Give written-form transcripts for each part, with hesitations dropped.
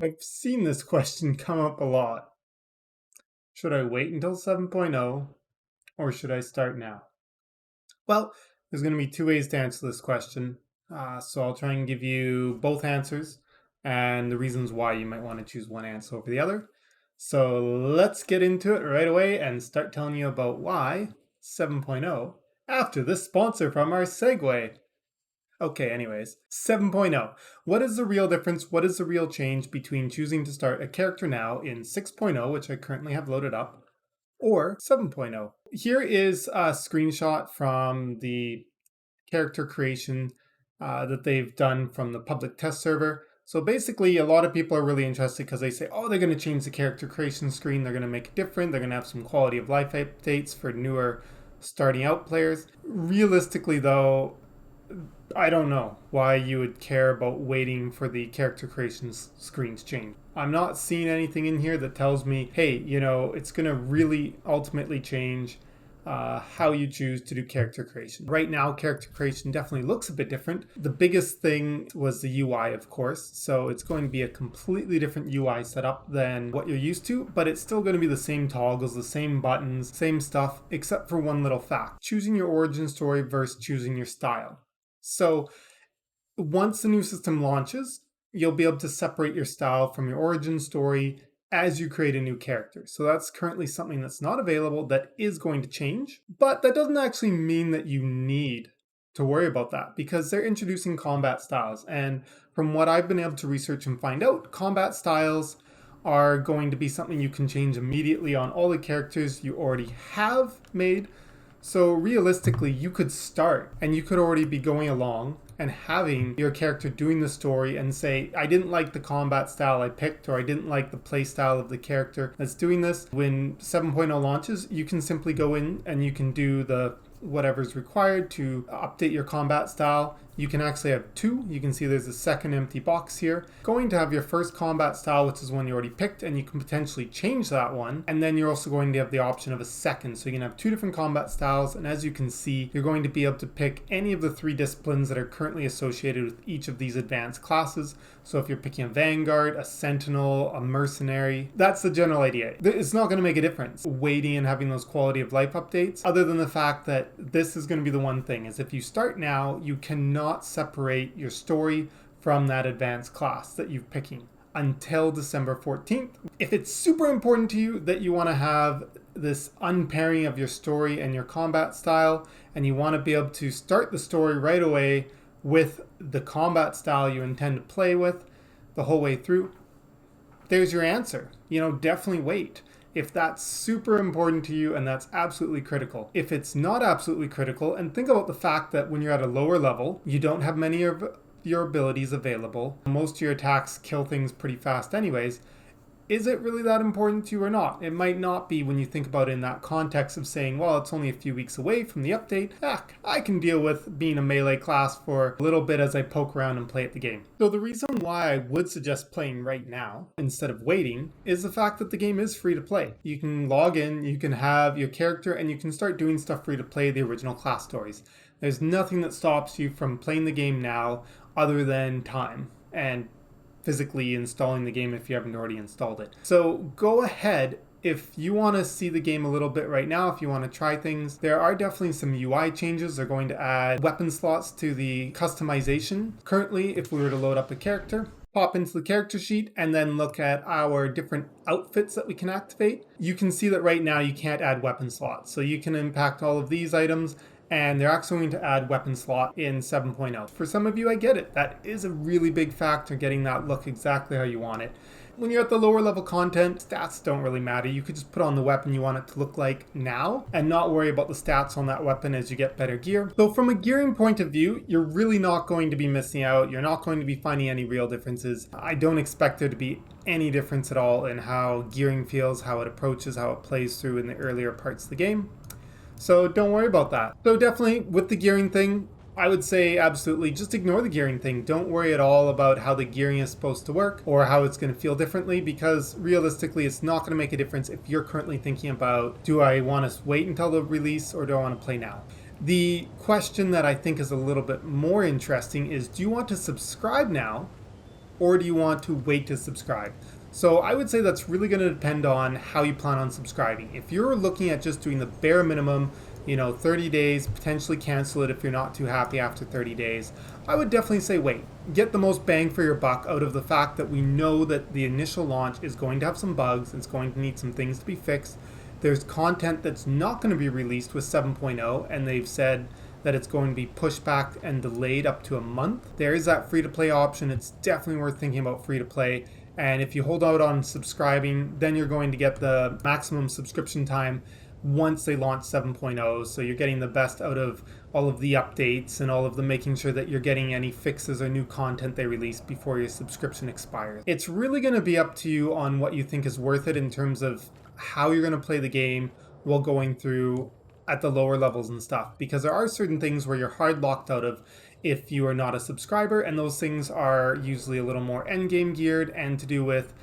I've seen this question come up a lot. Should I wait until 7.0 or should I start now? Well, there's going to be two ways to answer this question. So I'll try and give you both answers and the reasons why you might want to choose one answer over the other. So let's get into it right away and start telling you about why 7.0 after this sponsor from our segue. Okay, anyways, 7.0. What is the real difference? What is the real change between choosing to start a character now in 6.0, which I currently have loaded up, or 7.0? Here is a screenshot from the character creation that they've done from the public test server. So basically, a lot of people are really interested because they say, oh, they're going to change the character creation screen. They're going to make it different. They're going to have some quality of life updates for newer starting out players. Realistically, though, I don't know why you would care about waiting for the character creation screen to change. I'm not seeing anything in here that tells me, hey, it's going to really ultimately change how you choose to do character creation. Right now, character creation definitely looks a bit different. The biggest thing was the UI, of course. So it's going to be a completely different UI setup than what you're used to, but it's still going to be the same toggles, the same buttons, same stuff, except for one little fact. Choosing your origin story versus choosing your style. So once the new system launches, you'll be able to separate your style from your origin story as you create a new character. So that's currently something that's not available that is going to change, but that doesn't actually mean that you need to worry about that because they're introducing combat styles. And from what I've been able to research and find out, combat styles are going to be something you can change immediately on all the characters you already have made. So realistically, you could start and you could already be going along and having your character doing the story and say, I didn't like the combat style I picked, or I didn't like the play style of the character that's doing this. When 7.0 launches, you can simply go in and you can do the whatever's required to update your combat style. You can actually have two. You can see there's a second empty box here. Going to have your first combat style, which is one you already picked, and you can potentially change that one. And then you're also going to have the option of a second. So you can have two different combat styles. And as you can see, you're going to be able to pick any of the three disciplines that are currently associated with each of these advanced classes. So if you're picking a Vanguard, a Sentinel, a Mercenary, that's the general idea. It's not going to make a difference waiting and having those quality of life updates, other than the fact that this is going to be the one thing, is if you start now, you cannot separate your story from that advanced class that you're picking until December 14th. If it's super important to you that you want to have this unpairing of your story and your combat style, and you want to be able to start the story right away with the combat style you intend to play with the whole way through, there's your answer. Definitely wait. If that's super important to you and that's absolutely critical. If it's not absolutely critical, and think about the fact that when you're at a lower level, you don't have many of your abilities available. Most of your attacks kill things pretty fast anyways. Is it really that important to you or not? It might not be when you think about it in that context of saying, well, it's only a few weeks away from the update. Heck, I can deal with being a melee class for a little bit as I poke around and play at the game. So the reason why I would suggest playing right now instead of waiting is the fact that the game is free to play. You can log in, you can have your character, and you can start doing stuff free to play the original class stories. There's nothing that stops you from playing the game now other than time and physically installing the game if you haven't already installed it. So go ahead. If you want to see the game a little bit right now, if you want to try things, there are definitely some UI changes. They're going to add weapon slots to the customization. Currently, if we were to load up a character, pop into the character sheet, and then look at our different outfits that we can activate, you can see that right now you can't add weapon slots. So you can impact all of these items, and they're actually going to add weapon slot in 7.0. For some of you, I get it. That is a really big factor, getting that look exactly how you want it. When you're at the lower level content, stats don't really matter. You could just put on the weapon you want it to look like now and not worry about the stats on that weapon as you get better gear. So from a gearing point of view, you're really not going to be missing out. You're not going to be finding any real differences. I don't expect there to be any difference at all in how gearing feels, how it approaches, how it plays through in the earlier parts of the game. So don't worry about that. So definitely with the gearing thing, I would say absolutely just ignore the gearing thing. Don't worry at all about how the gearing is supposed to work or how it's going to feel differently, because realistically it's not going to make a difference if you're currently thinking about, do I want to wait until the release or do I want to play now? The question that I think is a little bit more interesting is, do you want to subscribe now or do you want to wait to subscribe? So I would say that's really going to depend on how you plan on subscribing. If you're looking at just doing the bare minimum, 30 days, potentially cancel it if you're not too happy after 30 days, I would definitely say wait. Get the most bang for your buck out of the fact that we know that the initial launch is going to have some bugs, it's going to need some things to be fixed. There's content that's not going to be released with 7.0, and they've said that it's going to be pushed back and delayed up to a month. There is that free-to-play option. It's definitely worth thinking about free-to-play. And if you hold out on subscribing, then you're going to get the maximum subscription time once they launch 7.0. So you're getting the best out of all of the updates and all of the making sure that you're getting any fixes or new content they release before your subscription expires. It's really going to be up to you on what you think is worth it in terms of how you're going to play the game while going through at the lower levels and stuff, because there are certain things where you're hard locked out of if you are not a subscriber, and those things are usually a little more end game geared and to do with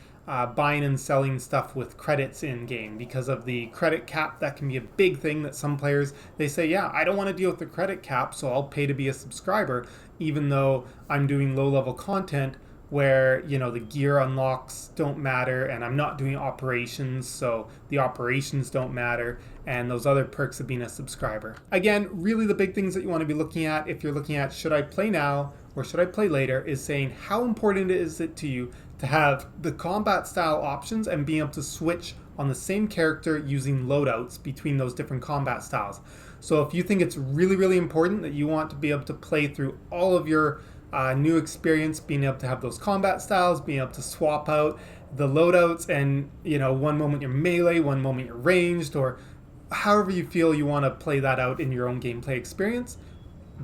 buying and selling stuff with credits in game. Because of the credit cap, that can be a big thing that some players, they say, yeah, I don't want to deal with the credit cap, so I'll pay to be a subscriber, even though I'm doing low level content where the gear unlocks don't matter, and I'm not doing operations, so the operations don't matter, and those other perks of being a subscriber. Again, really the big things that you want to be looking at if you're looking at should I play now or should I play later is saying how important is it to you to have the combat style options and being able to switch on the same character using loadouts between those different combat styles. So if you think it's really, really important that you want to be able to play through all of your new experience, being able to have those combat styles, being able to swap out the loadouts, and one moment you're melee, one moment you're ranged, or however you feel you want to play that out in your own gameplay experience,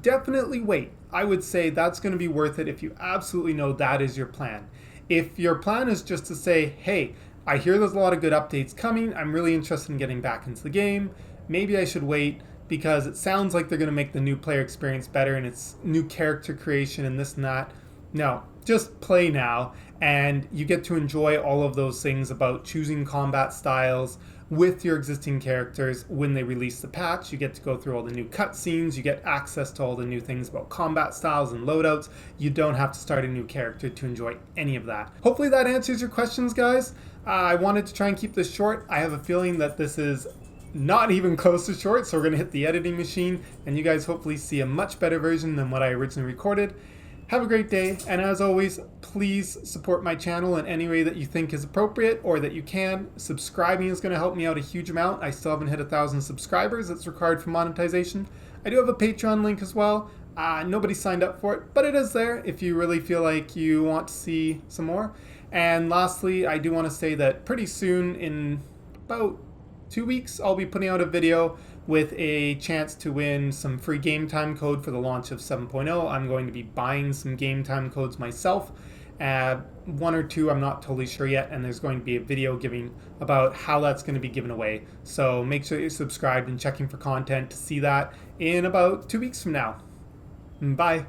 definitely wait. I would say that's going to be worth it if you absolutely know that is your plan. If your plan is just to say, hey, I hear there's a lot of good updates coming, I'm really interested in getting back into the game, maybe I should wait because it sounds like they're going to make the new player experience better and it's new character creation and this and that. No, just play now, and you get to enjoy all of those things about choosing combat styles with your existing characters. When they release the patch, you get to go through all the new cutscenes, you get access to all the new things about combat styles and loadouts. You don't have to start a new character to enjoy any of that. Hopefully that answers your questions, guys. I wanted to try and keep this short. I have a feeling that this is not even close to short, so we're going to hit the editing machine and you guys hopefully see a much better version than what I originally recorded. Have a great day, and as always, please support my channel in any way that you think is appropriate or that you can. Subscribing is going to help me out a huge amount. I still haven't hit 1,000 subscribers. It's required for monetization. I do have a Patreon link as well. Nobody signed up for it, but it is there if you really feel like you want to see some more. And lastly, I do want to say that pretty soon, in about 2 weeks, I'll be putting out a video with a chance to win some free game time code for the launch of 7.0. I'm going to be buying some game time codes myself. One or two, I'm not totally sure yet, and there's going to be a video giving about how that's going to be given away. So make sure you're subscribed and checking for content to see that in about 2 weeks from now. Bye.